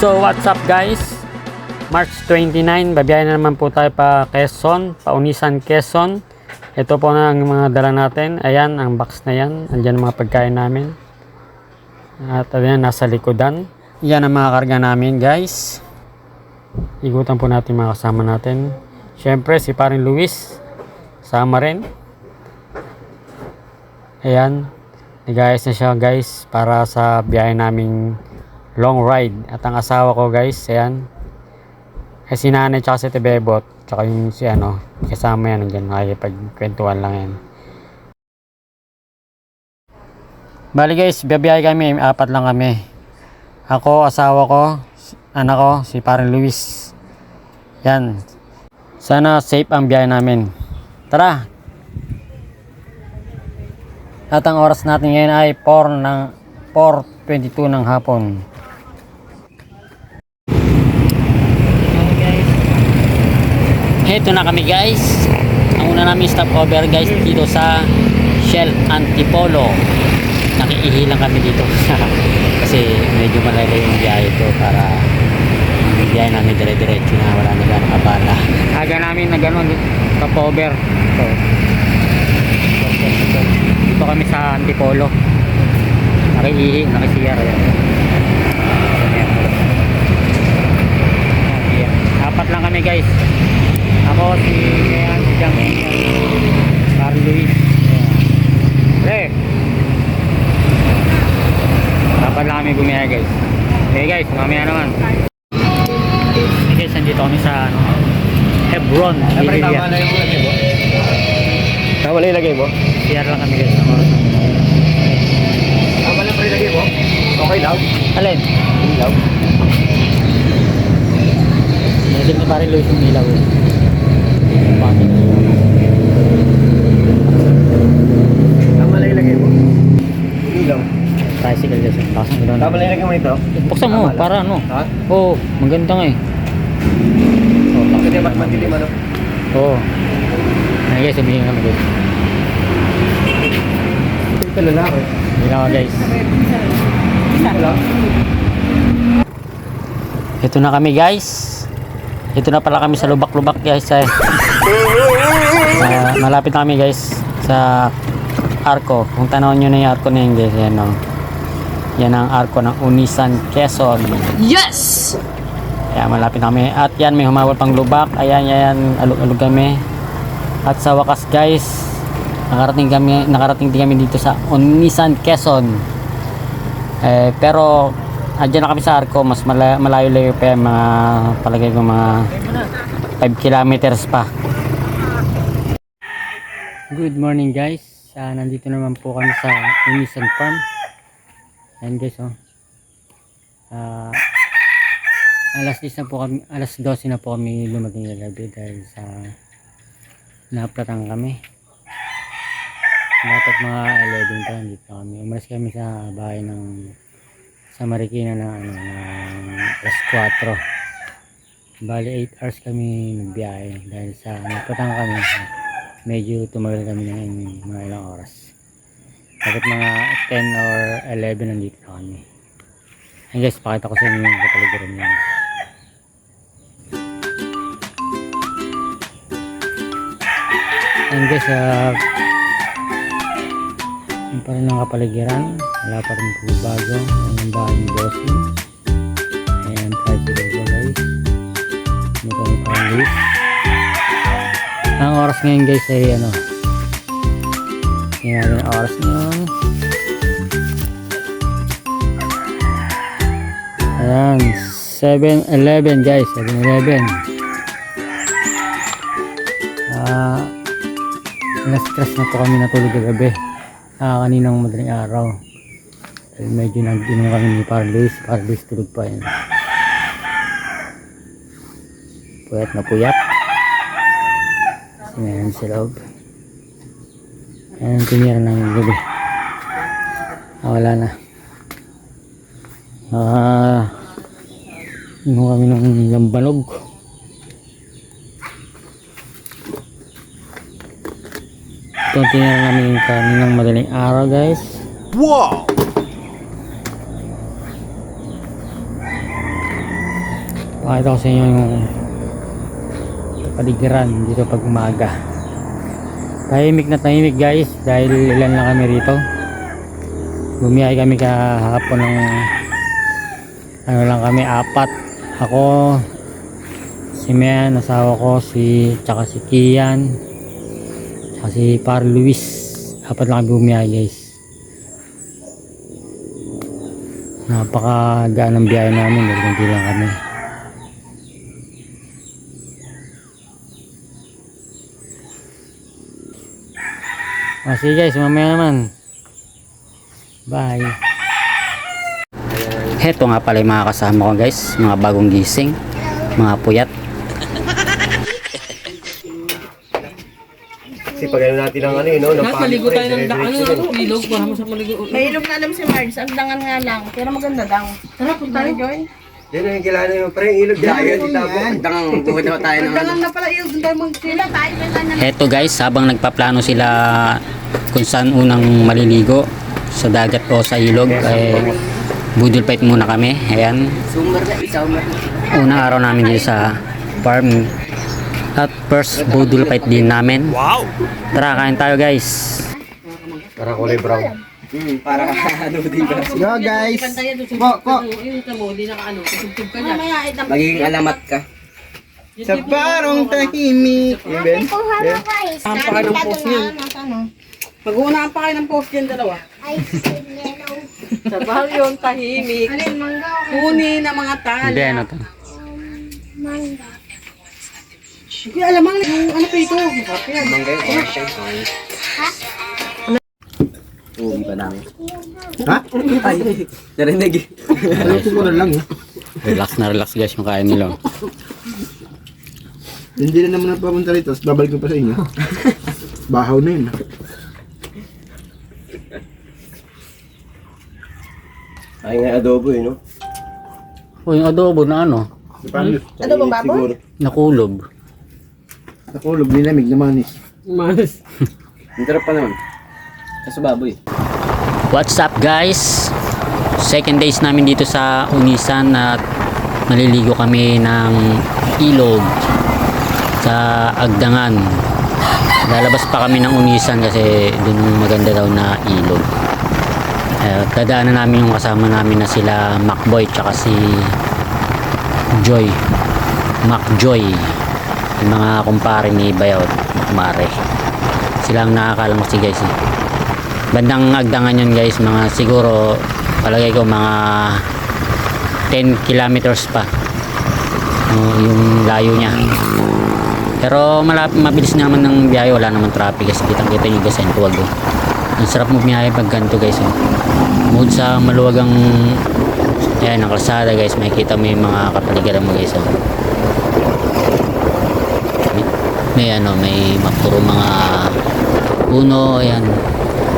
So what's up guys, March 29, babiyahin na naman po tayo pa Quezon, pa Unisan Quezon. Ito po na ang mga dala natin. Ayan ang box na yan, andyan ang mga pagkain namin. At ayan, nasa likodan. Yan ang mga karga namin guys. Igutan po natin mga kasama natin. Syempre si paring Luis sama rin. Ayan, nag-ayos na siya guys para sa biyahe naming long ride. At ang asawa ko guys, ayan, ay si nanay tsaka si Tebebot tsaka yung si kasama yan nandiyan, makikipagkwentuhan lang yan. Bali guys, biyahe kami, 4 lang kami. Ako, asawa ko, anak ko, si paring Luis. Yan, sana safe ang biyahe namin. Tara. At ang oras natin ngayon ay 4:22 ng hapon. Ito na kami guys. Ang una namin stopover guys dito sa Shell Antipolo. Nakiihi lang kami dito kasi medyo malayo yung biyahe ito para biyahe namin dire-diretso na wala na gano'ng abala. Aga namin na gano'n stopover. Dito kami sa Antipolo. Nakiihi, nakisiyar. Apat lang kami guys. Ako, si Jang, Carl Luis. Pre! Dapat lang kami gumiya guys. Okay guys, mamaya naman. Okay guys, nandito kami sa Hebron. Siyempre tama na yung lagay mo. Tama na yung lagay mo? Siyar lang kami guys. Tama na yung lagay mo? Okay lang? Alin? Ilaw? Medyo na parang Luis yung ilaw. Tama na yung lagay mo? Ilaw? Tricycle guys. Tama na yung lagay mo ito? Buksan mo, para ano? Ha? Oo, maganda nga eh. Kasi mas matilim ano? Oo. Ayan guys, humihinga kami guys. Ito lalaki. Humihinga ka guys. Wala. Ito na kami guys. Ito na pala kami sa lubak-lubak guys. Malapit na kami guys sa Arco. Kung tanawin nyo na yung Arco na yun guys. Yan, yan ang Arco ng Unisan Quezon. Yes! Ayan, malapit na kami. At yan, may humawal pang lubak. Ayan, alug-alug kami. At sa wakas guys, nakarating din kami dito sa Unisan Quezon. Pero andyan na kami sa Arco, mas malayo-layo pa yung mga palagay ko mga 5 kilometers pa. Good morning guys. Nandito naman po kami sa Unisan Farm. Ayan guys alas 10 na po kami, alas 12 na po kami lumating na gabi dahil sa naplatan kami. Dapat mga 11 pa dito kami. Umalis kami sa bahay sa Marikina na alas 4. Bali 8 hours kami nagbiyahe dahil sa naplatan kami. Medyo tumagal kami ng mga ilang oras. Dapat mga 10 or 11 nandito na kami. Ayan guys, pakita ko sa inyo yung kapaligiran niya. Ayan guys, yung pa rin ang kapaligiran. Wala pa rin po bago. Ayan yung bahay ng bossing. Ayan, tricycle ko guys. Ito yung parang lift. Ang oras ngayon guys ay tingnan natin ang oras ngayon. Ayan, 7:11 guys, 7:11. Na-stress na po kami natulog kagabi. Kaninang madaling araw. Dahil medyo nag-inom kami ni Parlis tulog pa yan. Puyat na puyat. Ayan sa loob. Ayan, tinira na yung gabi. Wala na. Inom kami ng lambanog. Ito tinira namin yung kaninang madaling araw guys. Wow! Pakita ko sa inyo yung paligiran dito pag umaga. Tahimik na tahimik guys dahil ilan lang kami rito. Bumiyahe kami kahapon ng ano lang kami, 4. Ako, si Mian, asawa ko, tsaka si Kian, tsaka si Par Luis. 4 lang kami bumiyahe guys. Napakagaan ng biyahe namin dahil hindi lang kami. Sige guys, mamaya naman. Bye. Heto nga pala yung mga kasama ko guys, mga bagong gising, mga puyat. Kasi pag ano natin ang ano yun, no? Maligo tayo ng ilog para mo sa maligo. May ilog na alam si Marge, ang dangan nga lang. Pero maganda daw. Tara, punta tayo, Joy. Yan ang kilala yung pre, ilog na yun. Dangang, buwan na tayo ng Ang dangan na pala ilog, doon tayo mag-sila tayo. Heto guys, habang nagpaplano sila kung saan unang maliligo, sa dagat o sa ilog, budol fight muna kami. Ayan, unang araw namin dito sa farm. At first budol fight din namin. Wow! Tara, kain tayo guys. Para kulay brown. Para ano din ba? Yo guys. Po. Magiging alamat ka. Sa parong tahimik. Ben. Ang pa ng post niya. Mag-uunaan pa kayo ng post yan dalawa. Sa baryong tahimik. Kunin ang mga tala. Hindi, ano to? Hindi alamang yung ano pa ito. Masarap yan. Uwi pa namin. Ha? Ay, narinig. Ano siguro lang eh. Relax na relax guys yung kain nila. Hindi na naman napapunta rito, tapos babalik ko pa sa inyo. Bahaw na yun. Ay nga adobo eh, no? O yung adobo na ano, Adobong baboy? nakulob. Nakulog, nilamig na manis. Mas. Ang sarap pa naman. Kaso baboy. What's up guys? Second days namin dito sa Unisan at maliligo kami ng ilog sa Agdangan. Lalabas pa kami ng Unisan kasi dun yung maganda daw na ilog. Dadaanan namin yung kasama namin na sila Macboy tsaka si Joy. Macjoy. Yung mga kumpare ni Bayaw at Mare. Sila ang nakakalamang guys eh. Bandang Agdangan yun guys, mga siguro palagay ko mga 10 kilometers pa yung layo niya. Pero mabilis naman ng biyahe, wala naman traffic kasi kitang kita nyo guys, tuwag oh. Ang sarap mo biyahe pag ganito guys oh. Mood sa maluwagang yan ang kalsada guys, makikita mo yung mga kapaligiran mo guys oh. May ano, may puro mga puno, ayan,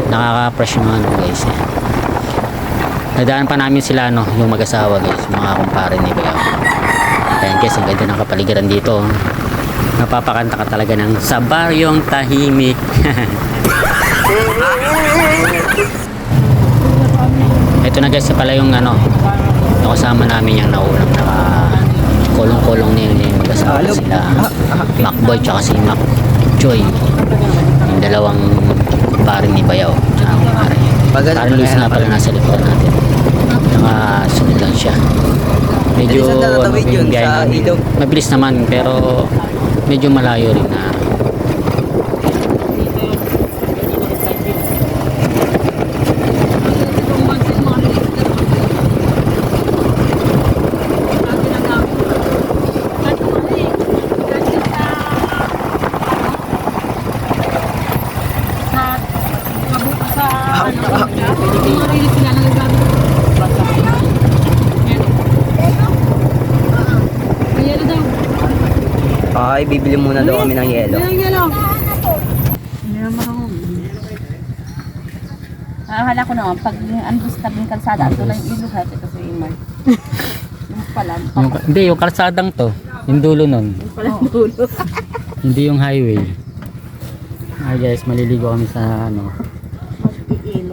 nakaka-fresh yung ano guys yan. Nadaan pa namin sila ano, yung mag-asawa guys, mga kumpare ni Bayaw. Ayan guys, ang ganda ng kapaligiran dito. Napapakanta ka talaga ng sa baryong tahimik. Ito na guys, pala yung ano, yung kasama namin yung naunang naka kulong-kulong na yun yung kasama sila Macboy tsaka si Macjoy, yung dalawang kumpare ni Bayaw tsaka kumpare. Parang Luis nga pala nasa likuran natin. Nakasunod lang siya. Medyo ano, yung biyahe namin. Mabilis naman pero medyo malayo rin na. Ay, bibili muna daw kami ng yelo. Akala ko naman, pag andun sa tabing kalsada, andun na yung ilog ha, ito sa Imar. Yung pala, Hindi, yung kalsadang to, yung dulo nun. Hindi yung highway. Ay guys, maliligo kami sa ano,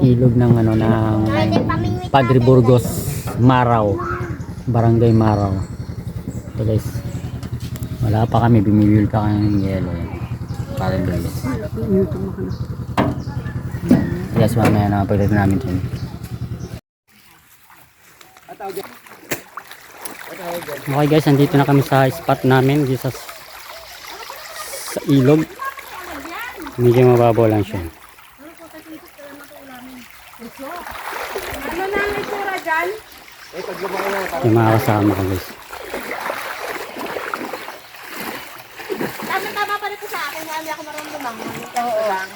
ilog ng ano ng Padre Burgos, Maraw, Barangay Maraw. Ito Ito guys. Wala pa kami, bumibili pa kami ng yelo. Yan. Para guys. Yes, mamaya na pagdating namin dyan. Okay guys, nandito na kami sa spot namin dito sa ilog. Medyo mababaw lang siya. Ano na ang itsura dyan? Yung mga kasama ko guys. Tama pa rin po sa akin, hindi ako marunong lumangon. Oo lang.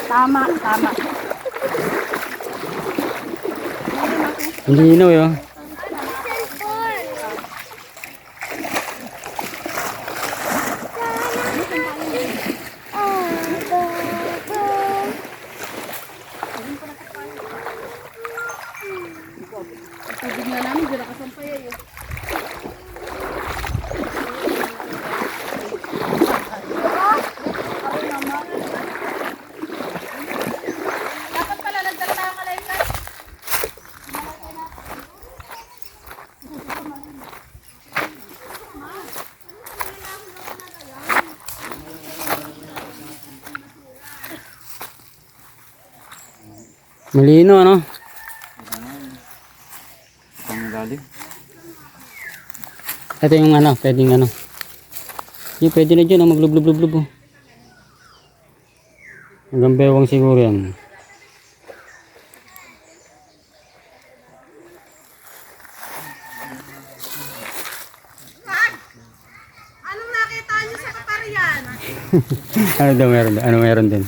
Tama. Hindi ino yun. Tubig na namin, dira ka sampay eh. Dapat pala nagdala tayo kalaytan. Malino ano? Ito yung ano, pwedeng ano. Yung pwede na dyan, maglublob-lublob. Hanggang bewang siguro yan. Anong nakita niyo sa kaparian? Ano daw meron? Ano meron din?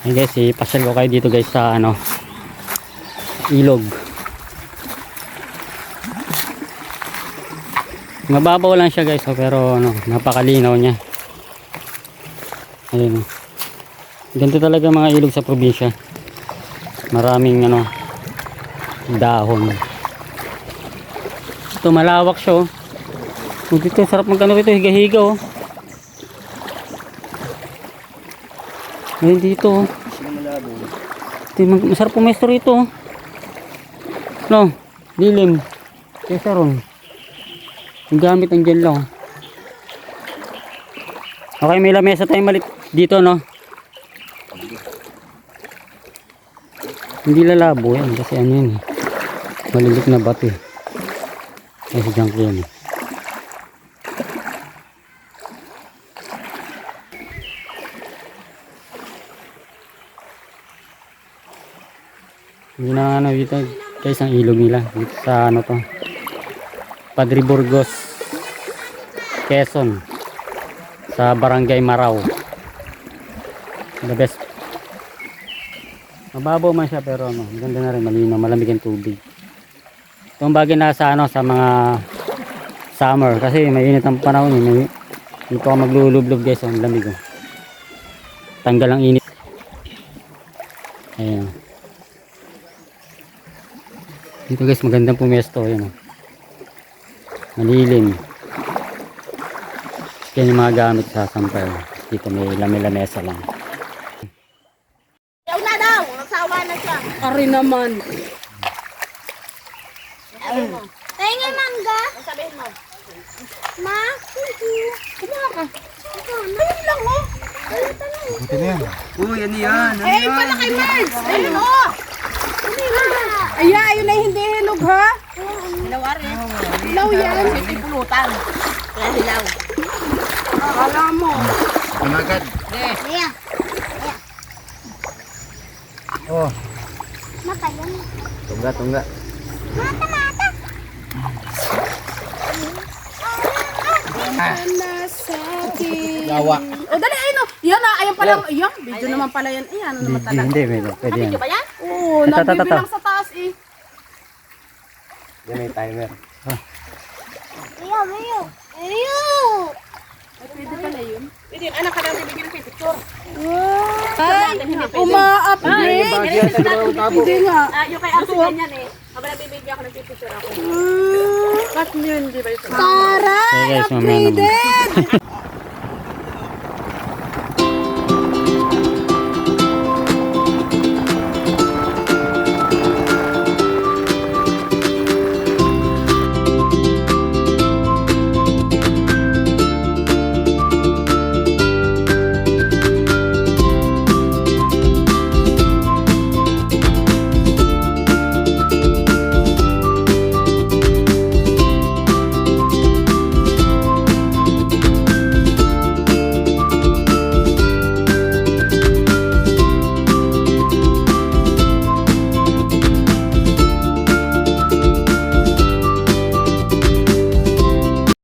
Hey guys, ipasyal ko kayo dito guys sa ano, ilog. Mababaw lang siya guys, pero ano, napakalinaw niya. Ayun. Ganito talaga mga ilog sa probinsya. Maraming ano, dahon. Ito malawak siya oh. Dito sarap magkano rito, higa-higa oh. Ayun dito oh. Masarap pumesto rito oh. No, dilim. Kesa ron. Yung gamit ang dyan lang. Okay, may lamesa tayong malit dito no. Hindi lalabo yan kasi ano yun eh. Malilit na bato eh. Kasi dyan ko yan eh. Hindi na ano dito guys ang ilog nila dito sa ano to Padre Burgos, Quezon, sa Barangay Marao. The best. Mababaw man siya pero ano, maganda na rin, malinaw, malamig ang tubig. Itong bagay na sa ano, sa mga summer kasi mainit ang panahon eh. Dito ka maglulublob guys, ang lamig oh. Tanggal ang init. Ayan. Dito guys magandang pumesto, ayan oh. Malilim. Yan yung mga gamit sa sampay. Dito may lamesa lang. Yaw na daw, nagsawa na siya. Ari naman. Tingin mangga. Ang sabihin mo? Ma, kumuha ka. Ayun lang oh. Uy, ano yan? Ano Eh, yan? pala kay Marge. Ayun oh. Aya, ayun na hindi hinog ha. Hilawari. Ilaw yan. Hindi pulutan. Kaya hilaw. Akala mo. Panagat. Iya. Oh. Tungga. Yawa. O dali, ayun o. Yan na, ayan pala. Ayan, video naman pala yan. Ayan, ano naman talaga. Hindi, pwede yan. Video ba yan? Oo, Ito. nagbibilang sa taas eh. Yan may timer. Pwede pala yun. Pwede yun. Anak ka daw bibigyan ng picture. Ay, uma-upgrade. Hindi nga. Yung kay Aso ganyan eh. Habang nagbibigyan ako ng picture ako. Bakas mo yun, di ba? Taray! Okay guys, mamaya naman. Upgraded!